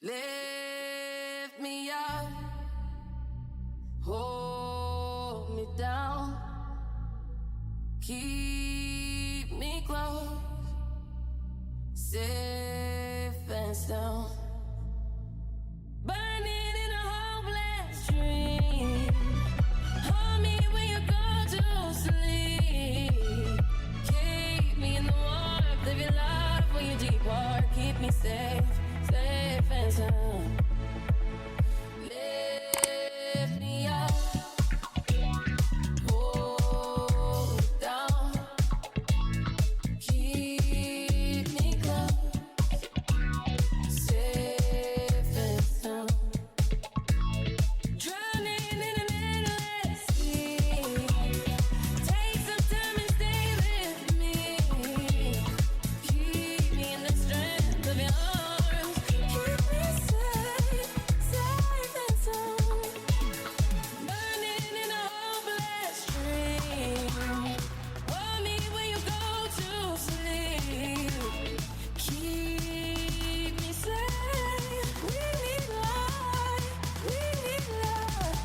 Lift me up, hold me down, keep me close, safe and sound. Burning in a hopeless dream. Hold me when you go to sleep. Keep me in the warmth, live your life when you depart. Keep me safe, safe and sound. Lift me up, hold me down, keep me close, safe and sound. Drowning in an endless sea. Take some time and stay with me. Keep me in the strength of your arms. Keep me safe, safe and sound. Burning in a hopeless dream. Hold me when you go to sleep. Keep me safe. We need light. We need love.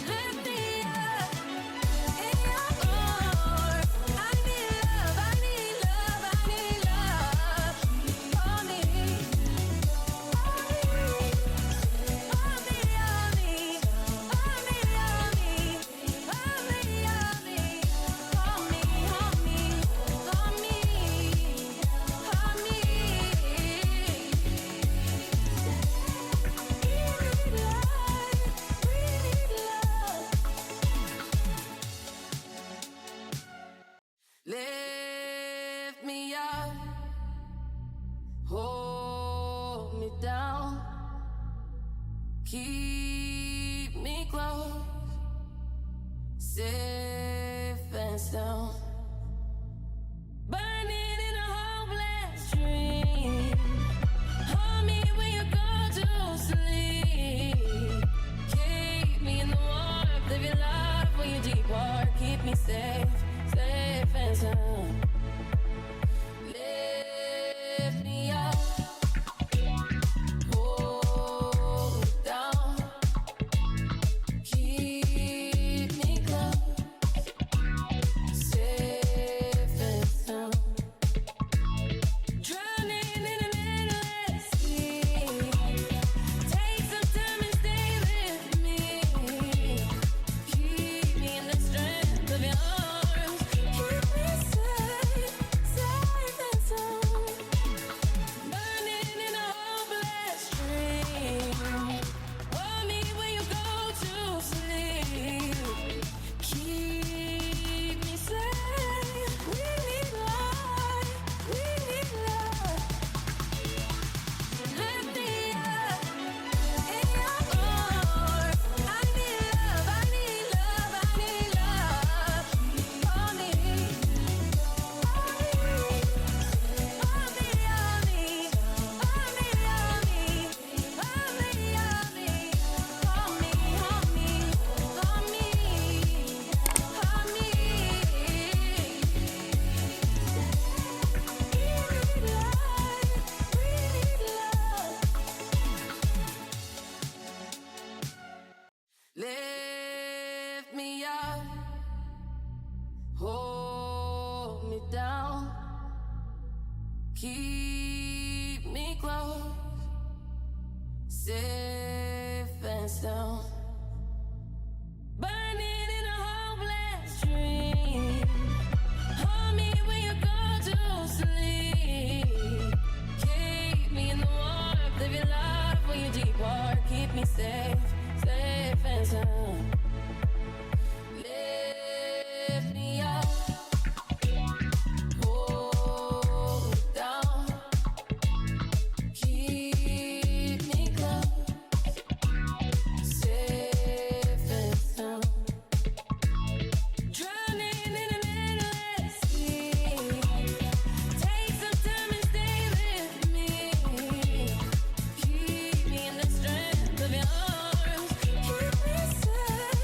Lift me up in your arms. I need love. I need love. I need love. Hold me. Hold me. Hold me. Hold me. Hold me. Hold me. Hold me. Hold me. Hold me. Hold me. Hold me. Hold me. We need light. We need love. Lift me up, hold me down, keep me close, safe and sound. Burning in a hopeless dream. Hold me when you go to sleep. Keep me in the warmth, live your life when you depart. Keep me safe, safe and sound. Lift me up, hold me down, keep me close, safe and sound. Drowning in an endless sea. Take some time and stay with me. Keep me in the strength of your arms. Keep me safe, safe and sound. Burning in a hopeless dream. Hold me when you go to sleep. Keep me safe. We need light. We need love. Lift me up in your arms. I need love. I need love. I need love. Hold me. Hold me. Hold me. Hold me. Hold me. Hold me. Hold me. Hold me. Hold me. Hold me. Hold me. Hold me. We need light. We need love. Lift me up, hold me down, keep me close, safe and sound. Burning in a hopeless dream. Hold me when you go to sleep. Keep me in the warmth, live your life when you depart. Keep me safe, safe and sound. Lift me up, hold me down, keep me close, safe and sound. Drowning in an endless sea. Take some time and stay with me. Keep me in the strength of your arms. Keep me safe,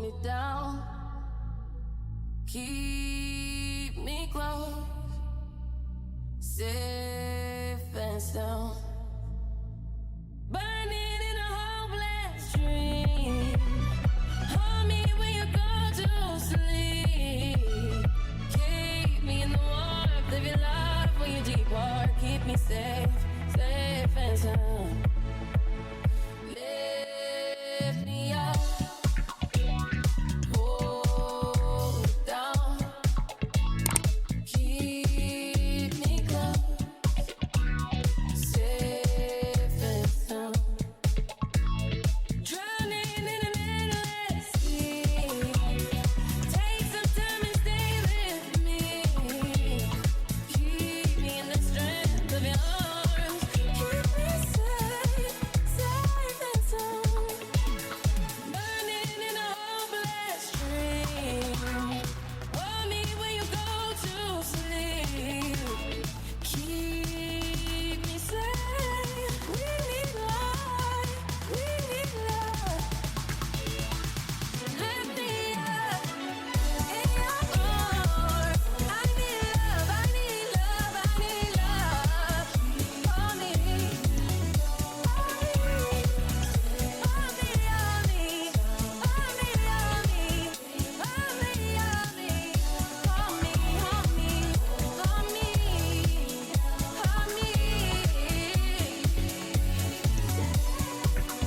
me down, keep me close, safe and sound. Burning in a hopeless dream. Hold me when you go to sleep. Keep me in the warmth of your love when you depart. Keep me safe, safe and sound. Lift me up, hold me down, keep me close, safe and sound. Drowning in an endless sea. Take some time and stay with me. Keep me in the strength of your arms. Keep me safe, safe and sound. Burning in a hopeless dream. Hold me when you go to sleep. Keep me safe. We need light. We need love. Lift me up in your arms. I need love. I need love. I need love. Hold me. Hold me. Hold me. Hold me. Hold me. Hold me. Hold me. Hold me. Hold me. Hold me. Hold me. Hold me.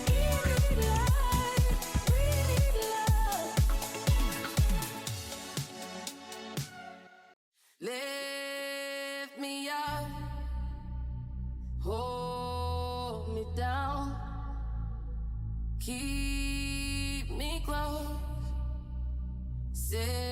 We need light. We need love. Lift me up, hold me down, keep me close, safe